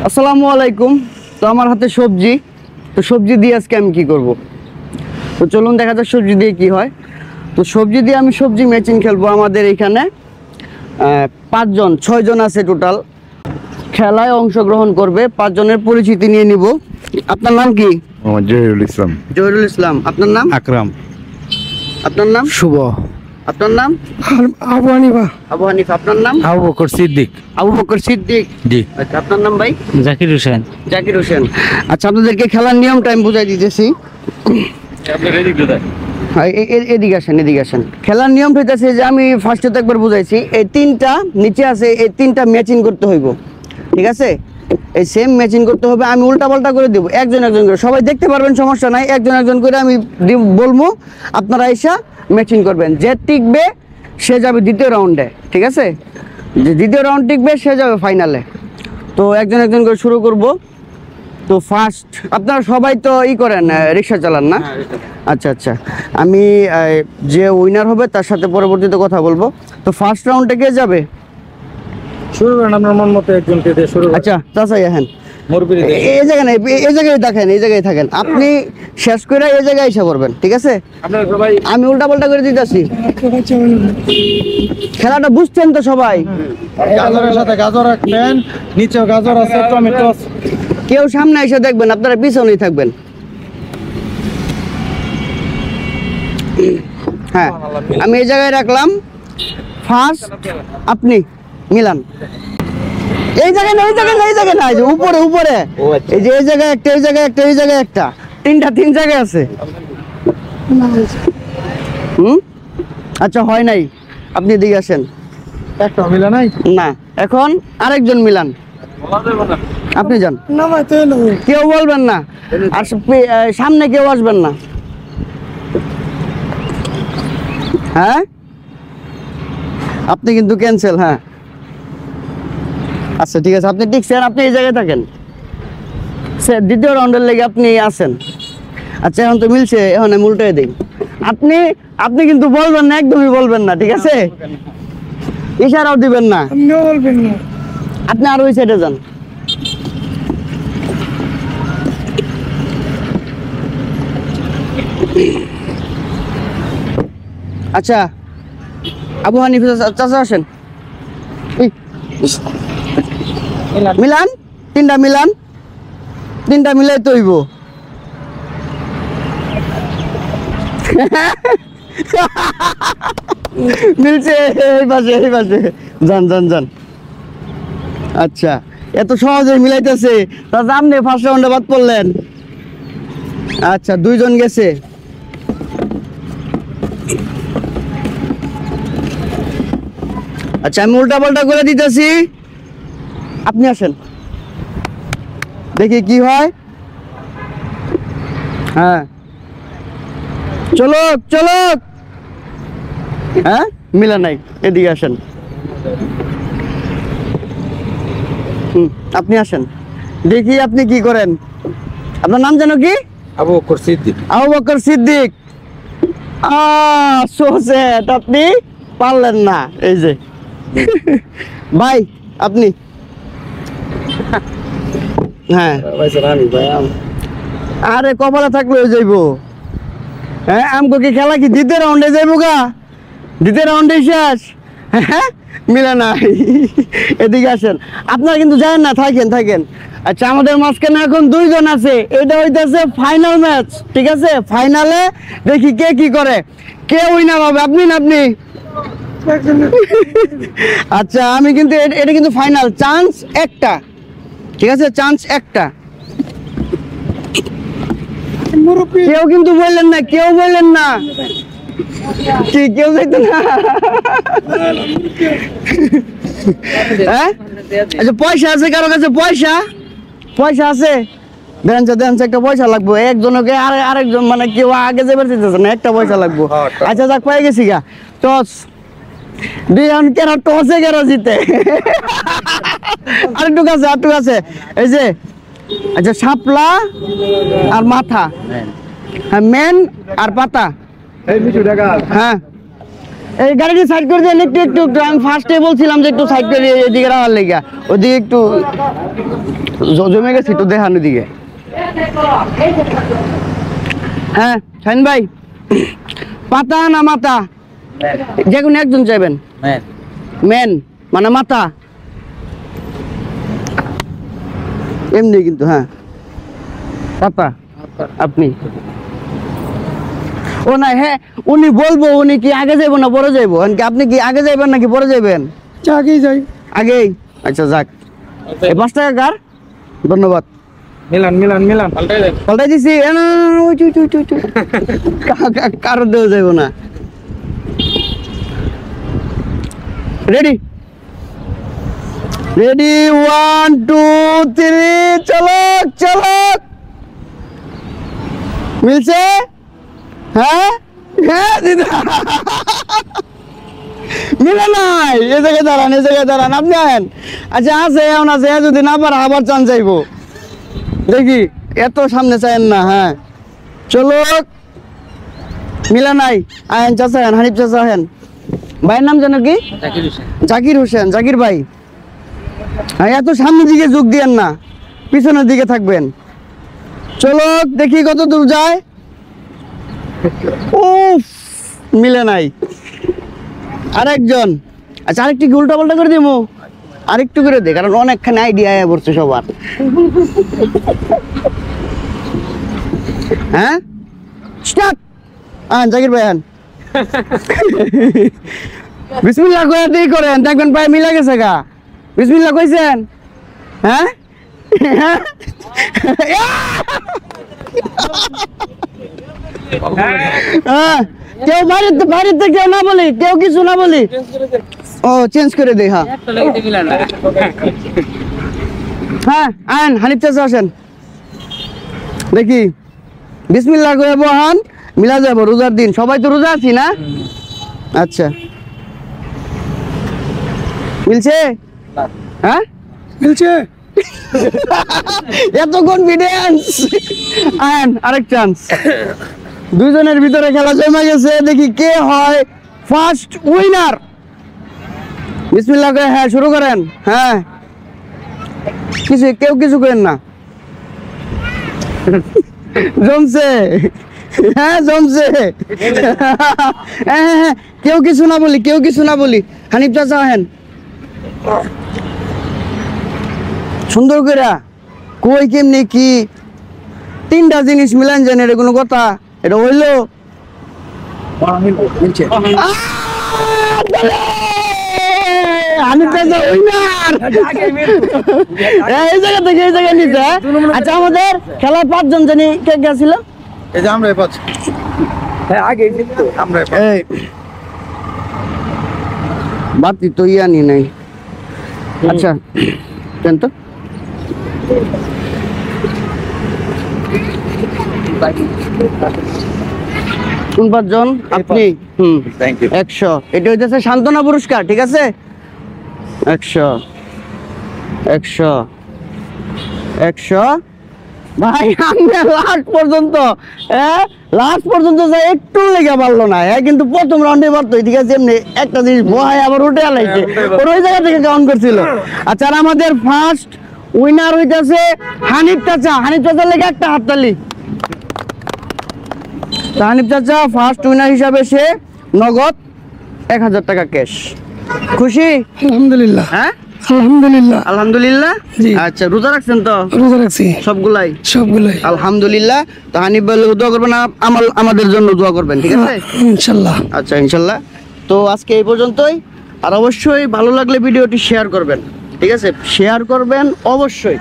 আসসালামু আলাইকুম। তো আমার হাতে সবজি, তো সবজি দিয়ে আজকে আমি কি করব? তো চলুন দেখা যাক সবজি দিয়ে কি হয়। তো সবজি দিয়ে আমি সবজি ম্যাচিং খেলবো। আমাদের এখানে 6 জন আছে টোটাল, খেলায় অংশগ্রহণ করবে। 5 জনের পরিচিতি নিয়ে নিব। আপনার নাম কি? জহিরুল ইসলাম। জহিরুল ইসলাম। আপনার নাম? আকরাম। আপনার নাম? শুভ। আপনার নাম? আবু হানিফা। আবু হানিফ। আপনার নাম? আবু বকর সিদ্দিক। আবু বকর সিদ্দিক। জি। আচ্ছা, আপনার নাম ভাই? জাকির হোসেন। জাকির হোসেন। আচ্ছা, আপনাদেরকে খেলার নিয়মটা আমি বুঝাই দিতেছি। এদিকে আসেন। খেলার নিয়ম হইতেছে যে আমি ফার্স্টে তো একবার বুঝাইছি, এই 3টা নিচে আছে, এই 3টা ম্যাচিং করতে হইব, ঠিক আছে? এই সেম ম্যাচিং করতে হবে। আমি উল্টা পাল্টা করে দেবো, একজন করে, সবাই দেখতে পারবেন, সমস্যা নাই। একজন করে আমি বলবো, আপনারা এসা ম্যাচিং করবেন। যে টিকবে সে যাবে দ্বিতীয় রাউন্ডে, ঠিক আছে? যে দ্বিতীয় রাউন্ড টিকবে সে যাবে ফাইনালে। তো একজন করে শুরু করব। তো ফার্স্ট আপনারা সবাই তো করেন, রিক্সা চালান না? আচ্ছা, আমি যে উইনার হবে তার সাথে পরবর্তীতে কথা বলবো। তো ফার্স্ট রাউন্ডে কে যাবে? শুরু করেন আপনার মন মতো একজনকে দিয়ে শুরু করেন। আচ্ছা, চাচা হ্যাঁ, মুরব্বি এই জায়গায় দেখেন, এই জায়গায় থাকেন। আপনি শেষ করে এই জায়গায় এসে করবেন, ঠিক আছে? আপনারা সবাই আমি উল্টা পাল্টা করে দিতেছি। খেলাটা বুঝছেন তো সবাই? গাজরের সাথে গাজর রাখবেন, নিচেও গাজর আছে, টমেটো আছে। কেউ সামনে এসে দেখবেন, আপনারা পিছনেই থাকবেন। হ্যাঁ, আমি এই জায়গায় রাখলাম। ফার্স্ট আপনি মিলান। এই জায়গায় না, উপরে। এই যে এই জায়গায় একটা, এই জায়গায় একটা, 3 জায়গায় আছে। আচ্ছা, হয় নাই। আপনি এদিকে আসেন। একটা মিলা নাই না, এখন আরেকজন মিলান। আপনি যান। কেউ বলবেন না, আর সামনে কেউ আসবেন না। হ্যাঁ, আপনি কিন্তু ক্যান্সেল। হ্যাঁ, আচ্ছা ঠিক আছে, আপনি টিকছেন, আপনি এই জায়গায় থাকেন। দ্বিতীয় রাউন্ডের লেগে আপনি আসেন। আচ্ছা, এখন তো মিলছে, এখন আমি উল্টে দিই। আপনি কিন্তু বলবেন না, একদমই বলবেন না, ঠিক আছে? ইশারাও দিবেন না, আপনি আর ওই সাইডে যান। আচ্ছা, আবু হানিফ চাচা আসেন। মিলান, 3টা মিলান, 3টা মিলাই তো হইব। মিলছে, এই পাশে যান। আচ্ছা, এত সহজে মিলাইতেছে, তা আপনি ফার্স্ট রাউন্ডে বাদ পড়লেন। আচ্ছা, 2 জন গেছে। আচ্ছা, আমি উল্টা পাল্টা করে দিতেছি, আপনি আসেন, দেখি কি হয়। হ্যাঁ, চলো। হ্যাঁ, মিলা নাই, এদিকে আসেন। আপনি আসেন, দেখি আপনি কি করেন। আপনার নাম জানো কি? আবু বকর সিদ্দিক। আবু বকর সিদ্দিক। আপনি পারলেন না, এই যে ভাই আপনি। হ্যাঁ, আরে কপালে থাকলে যাইব। হ্যাঁ, আমগো কি খেলা কি দ্বিতীয় রাউন্ডে যাইব গা? দ্বিতীয় রাউন্ডে শেষ। হ্যাঁ, মিলে নাই। এদিকে আসেন, আপনারা কিন্তু জানেন না, থাকেন। আচ্ছা, আমাদের মাঝখানে এখন 2 জন আছে। এটা হইতেছে ফাইনাল ম্যাচ, ঠিক আছে? ফাইনালে দেখি কে কি করে, কে উইনার হবে। আপনি না আপনি? আচ্ছা, আমি কিন্তু এটা কিন্তু ফাইনাল, চান্স একটা, ঠিক আছে? চান্স একটা। কেউ কিন্তু বললেন না, কেউ যাইতো না। হ্যাঁ, আচ্ছা, পয়সা আছে কারো কাছে? পয়সা আছে? দেন একটা পয়সা লাগবে একজনকে, আরেকজন মানে কেউ আগে যাবার চাইতেছে না, একটা পয়সা লাগবে। আচ্ছা, যাক, পাই গেছি গা। টস 2 রাউন্ড কেন টসে কেন জিতে? আরেকটুক আছে, এই যে। আচ্ছা, শাপলা আর মাথা, হ্যাঁ, মেন আর পাতা। হ্যাঁ, এই গাড়িটি সাইড করে দেন একটু একটু একটু। আমি ফার্স্টে বলছিলাম যে একটু সাইড করে এদিকে রাখার লেগে, ওদিকে একটু জমে গেছে, একটু দেখান ওদিকে। হ্যাঁ শাহিন ভাই, পাতা না মাথা, যে কোনো একজন চাইবেন। মেন মানে মাথা এমনি কিন্তু, হ্যাঁ পাতা আপনি। ও না, হ্যাঁ উনি বলবো, উনি কি আগে যাইবো না পরে যাইবো? আপনি কি আগে যাইবেন নাকি পরে যাইবেন? আগেই যাই। আগেই? আচ্ছা যাক, এই 5 টাকা কার? ধন্যবাদ। মিলান মিলান মিলান পাল্টাই দিছি। কারো দেওয়া যাইবো না। রেডি রেডি, 1 2 3, চলো চলো। মিলছে? হ্যাঁ হ্যাঁ দিদা, মিলে নাই। এ জায়গায় দাঁড়ান, এ জায়গায় দাঁড়ান, আপনি আছেন। আচ্ছা আছে, এমন আছে, যদি না পারে আবার চান চাইবো। দেখি এত সামনে চাইেন না। হ্যাঁ চলো, মিলা নাই। আহেন চাচা, আহেন হানিফ চাচা, আহেন। ভাইয়ের নাম জানো কি? জাকির হোসেন। জাকির ভাই, হ্যাঁ এত সামনের দিকে যোগ দিয়েন না, পিছনের দিকে থাকবেন। চলো দেখি কত দূর যায়। উফ, মিলে নাই। আরেকজন। আচ্ছা আরেকটি উল্টা পাল্টা করে দিব, আরেকটু করে দে, কারণ অনেকখানি আইডিয়া আয়া পড়ছে সবার। হ্যাঁ স্টার্ট। জাকির ভাই আন। বিসমিল্লাহ করে দিয়ে করেন, দেখবেন ভাই মিলে গেছে গা। বিসমিল্লাহ কইছেন? হ্যাঁ হ্যাঁ, কেউ বাড়িতে কেউ না বলি, কেউ কিছু না বলি। ও চেঞ্জ করে দে। হ্যাঁ হ্যাঁ আন হানিফ চাচা আসেন। দেখি বিসমিল্লাহ করে বহান, মিলা যাবো। রোজার দিন, সবাই তো রোজা আছি না? আচ্ছা মিলছে? হ্যাঁ মিলছে। এত কনফিডেন্স। আন আরেক চান্স। দুইজনের ভিতরে খেলা জমে গেছে, দেখি কে হয় ফার্স্ট উইনার। বিসমিল্লাহ করে হ্যাঁ শুরু করেন। হ্যাঁ কেউ কিছু করেন না। জমছে, হ্যাঁ জমছে। হ্যাঁ কেউ কিছু না বলি, কেউ কিছু না বলি। হানিফ চাচা হেন সুন্দর করে কই কেমনি কি 3টা জিনিস মিলান জানেন, এটা কোনো কথা? এটা হইলো হানিফ চাচা উইনার। এই জায়গা থেকে এই জায়গায় নিচে। আচ্ছা আমাদের খেলায় 5 জন জানি কে কে ছিল? এই যে আমরা পাচ্ছি। হ্যাঁ আগে আমরা এই বাতি তো ইয়ানি নাই। আচ্ছা দেন তো। কোন 5 জন? আপনি। Thank you. 100। এটা হইতেছে সান্ত্বনা পুরস্কার, ঠিক আছে? 100 100 100। ভাই আমি লাস্ট পর্যন্ত, লাস্ট পর্যন্ত যা একটু লেগে পারলো না। কিন্তু প্রথম রাউন্ডে পারতো, ঠিক আছে? এমনি একটা জিনিস বহায় আবার উঠে আলাইছে, ওই জায়গা থেকে কাউন্ট করছিল। আচ্ছা আর আমাদের ফার্স্ট উইনার হইতেছে হানিফ চাচা। হানিফ চাচার লেগে একটা হাততালি। হানিফ চাচা ফার্স্ট উইনার হিসাবে সে নগদ 1000 টাকা ক্যাশ। খুশি? আলহামদুলিল্লাহ। হ্যাঁ আলহামদুলিল্লাহ। আলহামদুলিল্লাহ। জি। আচ্ছা রোজা রাখছেন তো? রোজা রাখছি সবগুলাই? সবগুলাই আলহামদুলিল্লাহ। তো হানিফ ভাই দোয়া করবেন, আমাদের জন্য দোয়া করবেন, ঠিক আছে? ইনশাল্লাহ। আচ্ছা ইনশাল্লাহ। তো আজকে এই পর্যন্তই। আর অবশ্যই ভালো লাগলে ভিডিওটি শেয়ার করবেন, ঠিক আছে? শেয়ার করবেন অবশ্যই।